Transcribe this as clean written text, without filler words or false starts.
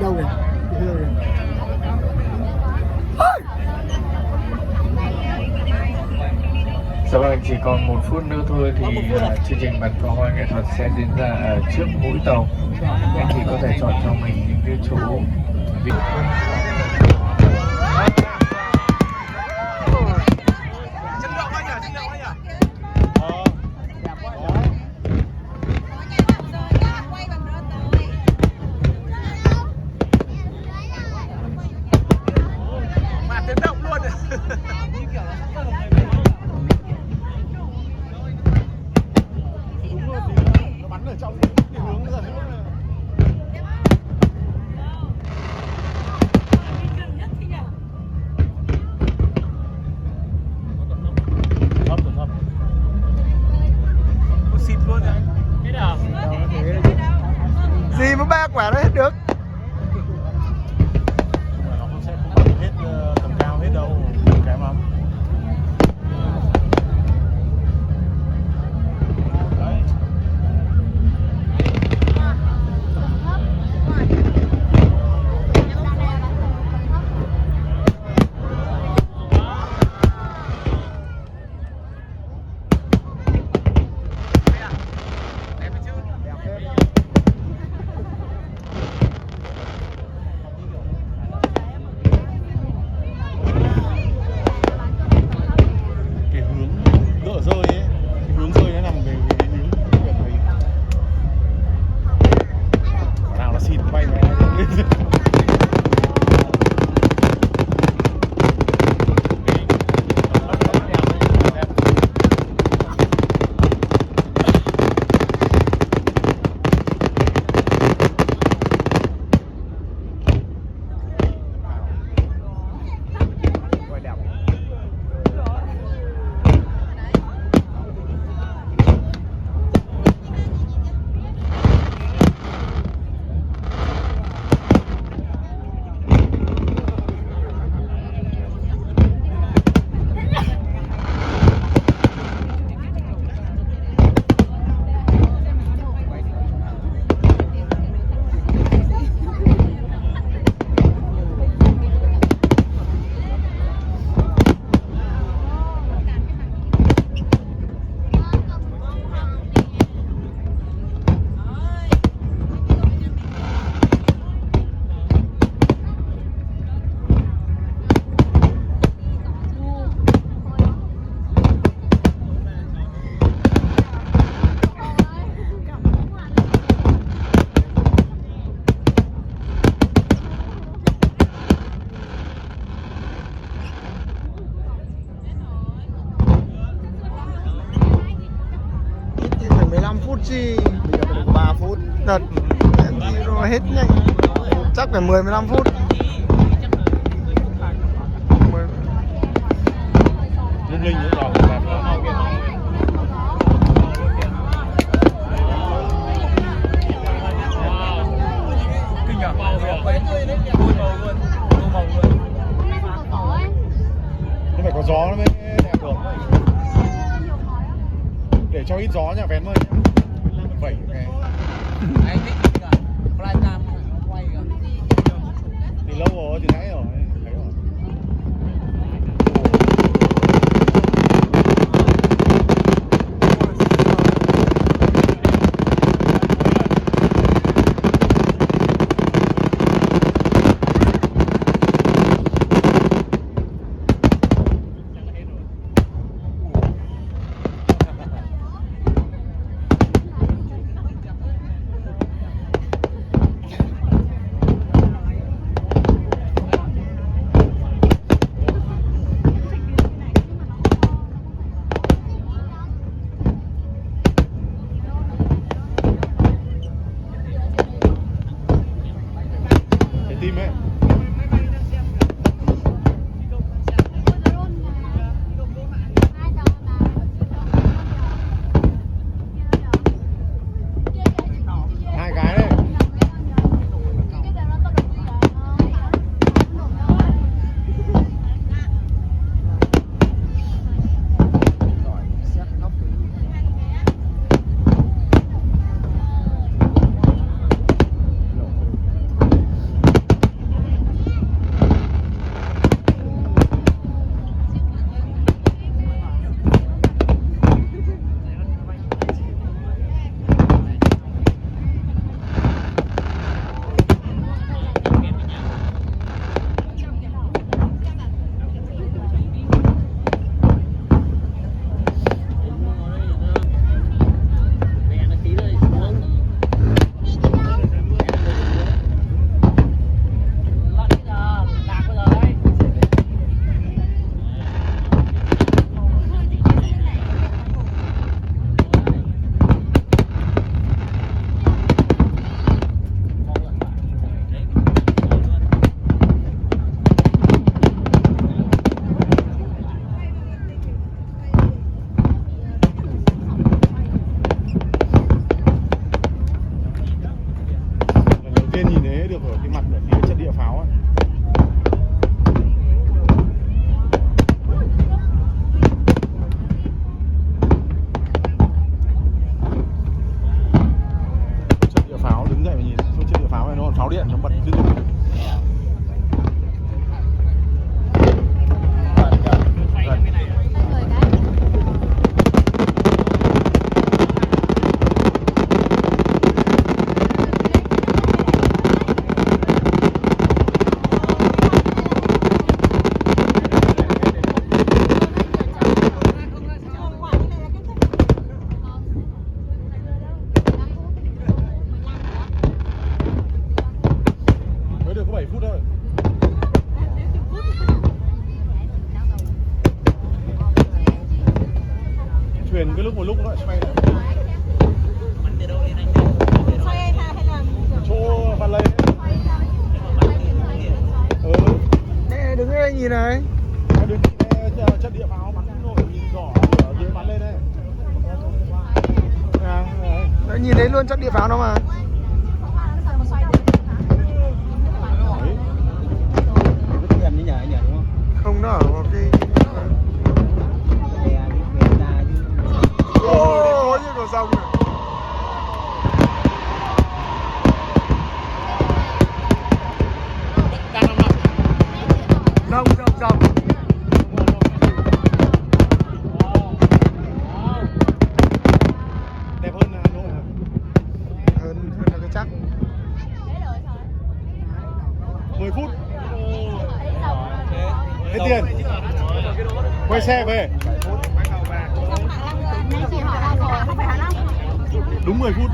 đâu kìa. Dạ vâng, chỉ còn 1 phút nữa thôi thì chương trình bắn pháo hoa nghệ thuật sẽ diễn ra ở trước mũi tàu. Anh chị có thể chọn cho mình những cái chỗ vị. Gì mà 3 quả nó hết được. Nó cũng sẽ không bắn hết tầm cao hết đâu, kém lắm. Đấy. Cái hướng đỡ rơi ấy, cái hướng rơi nó nằm về cái hướng biển này. Quả nào nó xịt bay về. Ít phải 15 phút chứ. Bây giờ được 3 phút. Thật. Thì rồi hết nhanh. Chắc phải 10-15 phút. Lung linh nữa rồi. Kinh nhỉ? Nó phải có gió nó mới đẹp được. Để cho ít gió nha, vén thôi nhé. Vậy cái. Anh thích cả flycam quay cả. Từ lâu rồi, từ nãy rồi. Thấy rồi. Tim ấy. Hai cái đấy. được ở cái mặt ở phía chân địa pháo ấy. Chân địa pháo đứng dậy và nhìn xuống chân địa pháo này nó còn pháo điện nó bật liên tục. Mới được có 7 phút thôi. Chuyển cái lúc một lúc nó lại xoay lại. Chỗ Phan Lê. Nè đứng đây nhìn này. Đứng chân địa pháo bắn nổi nhìn rõ ở dưới bắn lên đây. Đấy, nhìn thấy luôn chắc địa pháo nó mà. Gần như nhờ đúng không? Không, nó ở một cái... Ô, như còn xong rồi. Rồng. Đẹp hơn Hà Nội hả? Hơn là cái chắc. 10 phút. Hết tiền. Quay xe về. Đúng 10 phút.